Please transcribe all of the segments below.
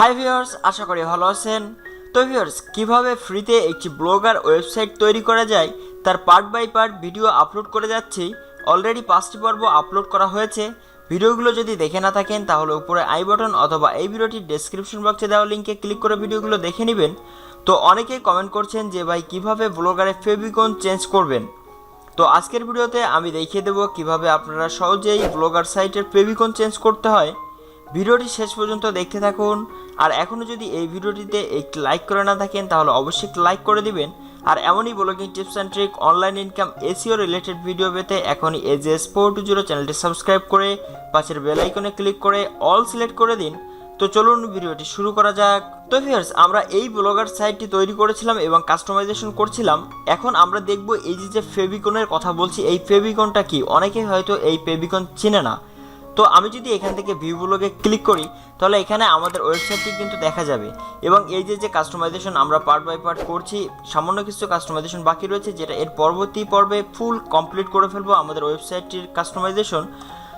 Hi viewers, আশা করি ভালো আছেন। তো ভিউয়ার্স, কিভাবে ফ্রিতে একটি ব্লগার ওয়েবসাইট তৈরি করা যায় তার part by part video upload করে যাচ্ছি। অলরেডি 5টি পর্ব আপলোড করা হয়েছে। ভিডিওগুলো যদি দেখে না থাকেন তাহলে উপরে আই বাটন অথবা এই ভিডিওটির ডেসক্রিপশন বক্সে দেওয়া লিঙ্কে ক্লিক করে ভিডিওগুলো দেখে নেবেন। তো অনেকেই কমেন্ট করছেন যে ভাই কিভাবে ব্লগারে ফেভিকন চেঞ্জ করবেন। তো আজকের ভিডিওতে আমি দেখিয়ে দেবো কিভাবে আপনারা সহজেই ব্লগার সাইটের ফেভিকন চেঞ্জ করতে হয়। ভিডিওটি শেষ পর্যন্ত দেখতে থাকুন। আর এখনও যদি এই ভিডিওটিতে একটি লাইক করে না থাকেন তাহলে অবশ্যই একটি লাইক করে দিবেন। আর এমনই blogging tips and trick, online income, SEO related video পেতে এখনই AJS420 চ্যানেলটি সাবস্ক্রাইব করে পাশের বেল আইকনে ক্লিক করে অল সিলেক্ট করে দিন। তো চলুন ভিডিওটি শুরু করা যাক। তো ভিউয়ার্স, আমরা এই ব্লগার সাইটটি তৈরি করেছিলাম এবং কাস্টমাইজেশন করছিলাম। এখন আমরা দেখব এই যে ফেভিকনের কথা বলছি, এই ফেভিকনটা কি। অনেকেই হয়তো এই ফেভিকন চিনে না। তো আমি যদি এখান থেকে ভিউ ব্লগে ক্লিক করি তাহলে এখানে আমাদের ওয়েবসাইটটি কিন্তু দেখা যাবে। এবং এই যে কাস্টমাইজেশন আমরা পার্ট বাই পার্ট করছি, সামান্য কিছু কাস্টমাইজেশন বাকি রয়েছে, যেটা এর পরবর্তী পর্বে ফুল কমপ্লিট করে ফেলবো আমাদের ওয়েবসাইটটির কাস্টমাইজেশন।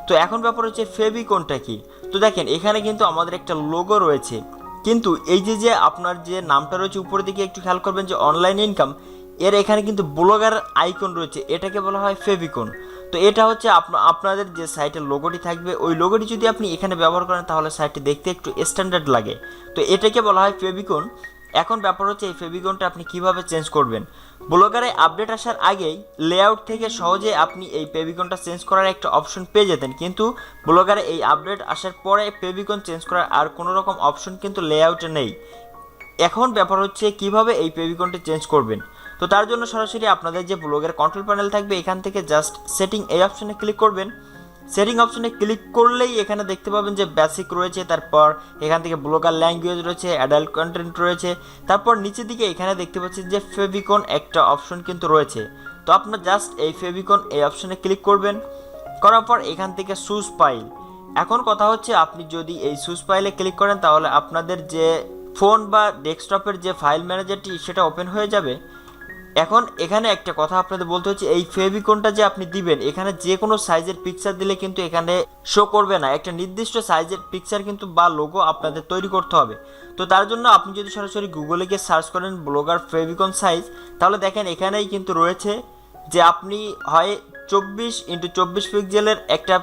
তো এখন ব্যাপার হচ্ছে ফেভিকনটা কি। তো দেখেন এখানে কিন্তু আমাদের একটা লোগো রয়েছে, কিন্তু এই যে আপনার যে নামটা রয়েছে উপরের দিকে একটু খেয়াল করবেন যে অনলাইন ইনকাম, এর এখানে কিন্তু ব্লগার আইকন রয়েছে, এটাকে বলা হয় ফেভিকন। তো এটা হচ্ছে আপনাদের যে সাইটের লোগোটি থাকবে, ওই লোগোটি যদি আপনি এখানে ব্যবহার করেন তাহলে সাইটটি দেখতে একটু স্ট্যান্ডার্ড লাগে। তো এটাকে বলা হয় ফেভিকন। এখন ব্যাপার হচ্ছে এই ফেভিকনটা আপনি কিভাবে চেঞ্জ করবেন। ব্লগারে আপডেট আসার আগেই লেআউট থেকে সহজে আপনি এই ফেভিকনটা চেঞ্জ করার একটা অপশন পেয়ে যেতেন, কিন্তু ব্লগারে এই আপডেট আসার পরে ফেভিকন চেঞ্জ করার আর কোনো রকম অপশন কিন্তু লেআউটে নেই। এখন ব্যাপার হচ্ছে কিভাবে এই ফেভিকনটি চেঞ্জ করবেন। তো তার জন্য সরাসরি আপনাদের যে ব্লগের কন্ট্রোল প্যানেল থাকবে এখান থেকে জাস্ট সেটিং এই অপশনে ক্লিক করবেন। সেটিং অপশনে ক্লিক করলেই এখানে দেখতে পাবেন যে বেসিক রয়েছে, তারপর এখান থেকে ব্লগার ল্যাঙ্গুয়েজ রয়েছে, অ্যাডাল্ট কন্টেন্ট রয়েছে, তারপর নিচের দিকে এখানে দেখতে পাচ্ছেন যে ফেভিকন একটা অপশন কিন্তু রয়েছে। তো আপনার জাস্ট এই ফেভিকন এই অপশনে ক্লিক করবেন, করার পর এখান থেকে চুজ ফাইল। এখন কথা হচ্ছে আপনি যদি এই চুজ ফাইলে ক্লিক করেন তাহলে আপনাদের যে ফোন বা ডেস্কটপের যে ফাইল ম্যানেজারটি সেটা ওপেন হয়ে যাবে। এখন এখানে একটা কথা আপনাদের বলতে হচ্ছে, এই ফেভিকনটা যে আপনি দিবেন এখানে যে কোনো সাইজের পিকচার দিলে কিন্তু এখানে শো করবে না। একটা নির্দিষ্ট সাইজের পিকচার কিন্তু বা লোগো আপনাদের তৈরি করতে হবে। তো তার জন্য আপনি যদি সরাসরি গুগলে গিয়ে সার্চ করেন ব্লগার ফেভিকন সাইজ, তাহলে দেখেন এখানেই কিন্তু রয়েছে যে আপনি হয় 24x24 পিক্সেলের একটা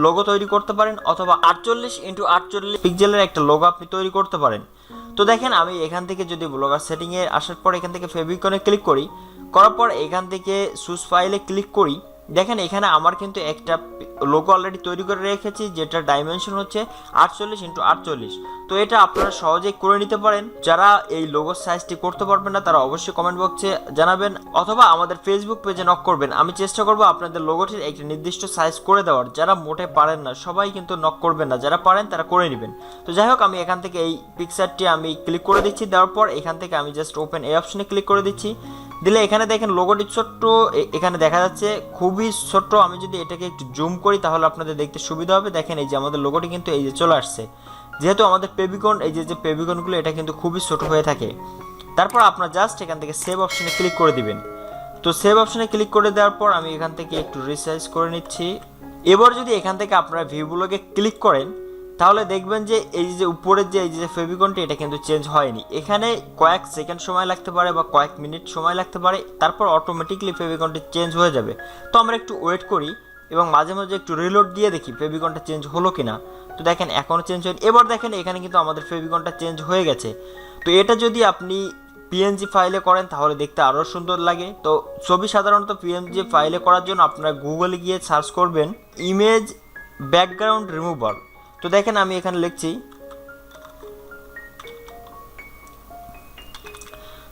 লোগো তৈরি করতে পারেন, অথবা 48x48 পিক্সেলের একটা লোগো আপনি তৈরি করতে পারেন। তো দেখেন আমি এখান থেকে যদি ব্লগার সেটিংয়ে আসার পর এখান থেকে ফেভিকনে ক্লিক করি, করার পর এখান থেকে চুজ ফাইলে ক্লিক করি, দেখেন এখানে আমার কিন্তু একটা লোগো অলরেডি তৈরি করে রেখেছি, যেটা ডাইমেনশন হচ্ছে 48x48। তো এটা আপনারা সহজেই করে নিতে পারেন। যারা এই লোগোর সাইজটি করতে পারবেন না তারা অবশ্যই কমেন্ট বক্সে জানাবেন, অথবা আমাদের ফেসবুক পেজে নক করবেন। আমি চেষ্টা করব আপনাদের লোগোটির একটা নির্দিষ্ট সাইজ করে দেওয়ার। যারা মোটে পারেন না সবাই কিন্তু নক করবেন না, যারা পারেন তারা করে নেবেন। তো যাই হোক, আমি এখান থেকে এই পিকচারটি আমি ক্লিক করে দিচ্ছি, দেওয়ার পর এখান থেকে আমি জাস্ট ওপেন এই অপশনে ক্লিক করে দিচ্ছি। দিলে এখানে দেখেন লোগোটি ছোট্ট এখানে দেখা যাচ্ছে, খুবই ছোট্ট। আমি যদি এটাকে একটু জুম করি তাহলে আপনাদের দেখতে সুবিধা হবে। দেখেন এই যে আমাদের লোগোটি কিন্তু এই যে চলে আসছে, যেহেতু আমাদের ফেভিকন এই যে ফেভিকনগুলো এটা কিন্তু খুবই ছোট হয়ে থাকে। তারপর আপনার জাস্ট এখান থেকে সেভ অপশনে ক্লিক করে দিবেন। তো সেভ অপশনে ক্লিক করে দেওয়ার পর আমি এখান থেকে একটু রিসাইজ করে নিচ্ছি। এবার যদি এখান থেকে আপনারা ভিউ ব্লগে ক্লিক করেন তাহলে দেখবেন যে এই যে উপরের যে এই যে ফেভিকনটি এটা কিন্তু চেঞ্জ হয়নি। এখানে কয়েক সেকেন্ড সময় লাগতে পারে বা কয়েক মিনিট সময় লাগতে পারে, তারপর অটোমেটিকলি ফেভিকনটি চেঞ্জ হয়ে যাবে। তো আমরা একটু ওয়েট করি এবং মাঝে মাঝে একটু রিলোড দিয়ে দেখি ফেভিকনটা চেঞ্জ হলো কিনা। তো দেখেন এখনও চেঞ্জ হয়নি। এবার দেখেন এখানে কিন্তু আমাদের ফেভিকনটা চেঞ্জ হয়ে গেছে। তো এটা যদি আপনি পিএনজি ফাইলে করেন তাহলে দেখতে আরও সুন্দর লাগে। তো ছবি সাধারণত পিএনজি ফাইলে করার জন্য আপনারা গুগলে গিয়ে সার্চ করবেন ইমেজ ব্যাকগ্রাউন্ড রিমুভার। তো দেখেন আমি এখানে লিখছি,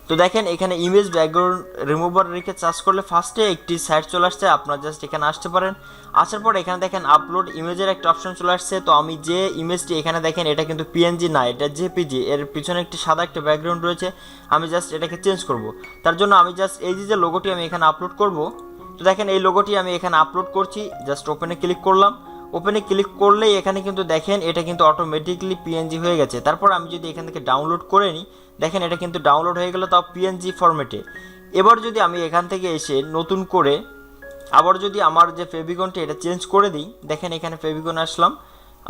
তো দেখেন এখানে ইমেজ ব্যাকগ্রাউন্ড রিমুভার রেখে সার্চ করলে ফার্স্টে একটি সাইট চলে আসছে। আপনারা জাস্ট এখানে আসতে পারেন। আসার পর এখানে দেখেন আপলোড ইমেজের একটা অপশন চলে আসছে। তো আমি যে ইমেজটি এখানে দেখেন এটা কিন্তু পিএনজি না, এটা জেপিজি। এর পিছনে একটি সাদা একটা ব্যাকগ্রাউন্ড রয়েছে। আমি জাস্ট এটাকে চেঞ্জ করব। তার জন্য আমি জাস্ট এই যে লোগোটি আমি এখানে আপলোড করব। তো দেখেন এই লোগোটি আমি এখানে আপলোড করছি, জাস্ট ওপেনে ক্লিক করলাম। ওপেনে ক্লিক করলেই এখানে কিন্তু দেখেন এটা কিন্তু অটোমেটিকলি পিএনজি হয়ে গেছে। তারপর আমি যদি এখান থেকে ডাউনলোড করে নিই, দেখেন এটা কিন্তু ডাউনলোড হয়ে গেল, তাও পিএনজি ফরম্যাটে। এবার যদি আমি এখান থেকে এসে নতুন করে আবার যদি আমার যে ফেভিকনটি এটা চেঞ্জ করে দিই, দেখেন এখানে ফেভিকন আসলাম,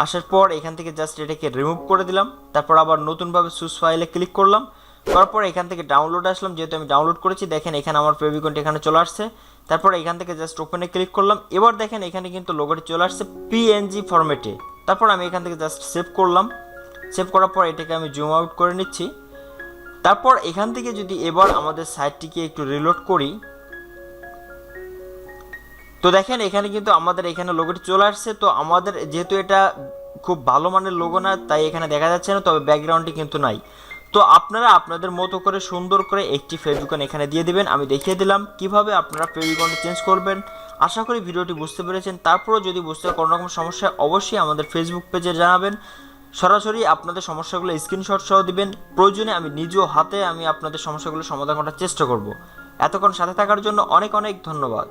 আসার পর এখান থেকে জাস্ট এটাকে রিমুভ করে দিলাম। তারপর আবার নতুনভাবে সুস ফাইলে ক্লিক করলাম, তারপর এখান থেকে ডাউনলোড আসলাম, যেহেতু আমি ডাউনলোড করেছি। দেখেন এখানে আমার ফেভিকনটি এখানে চলে আসছে। তারপর এখান থেকে জাস্ট ওপেনে ক্লিক করলাম। এবার দেখেন এখানে কিন্তু লোগোটি চলে আসছে পিএনজি ফরম্যাটে। তারপর আমি এখান থেকে জাস্ট সেভ করলাম। সেভ করার পর এটাকে আমি জুম আউট করে নিচ্ছি। তারপর এখান থেকে যদি এবার আমাদের সাইটটিকে একটু রিলোড করি, তো দেখেন এখানে কিন্তু আমাদের এখানে লোগোটি চলে আসছে। তো আমাদের যেহেতু এটা খুব ভালো মানের লোগো না, তাই এখানে দেখা যাচ্ছে না, তবে ব্যাকগ্রাউন্ডটি কিন্তু নাই। তো আপনারা আপনাদের মতো করে সুন্দর করে একটি ফেভিকন এখানে দিয়ে দিবেন। আমি দেখিয়ে দিলাম কিভাবে আপনারা ফেভিকনটি চেঞ্জ করবেন। আশা করি ভিডিওটি বুঝতে পেরেছেন। তারপরেও যদি বুঝতে কোনো রকম সমস্যা অবশ্যই আমাদের ফেসবুক পেজে জানাবেন। সরাসরি আপনাদের সমস্যাগুলো স্ক্রিনশট সহ দিবেন। প্রয়োজনে আমি নিজেও হাতে আপনাদের সমস্যাগুলো সমাধান করার চেষ্টা করব। এতক্ষণ সাথে থাকার জন্য অনেক অনেক ধন্যবাদ।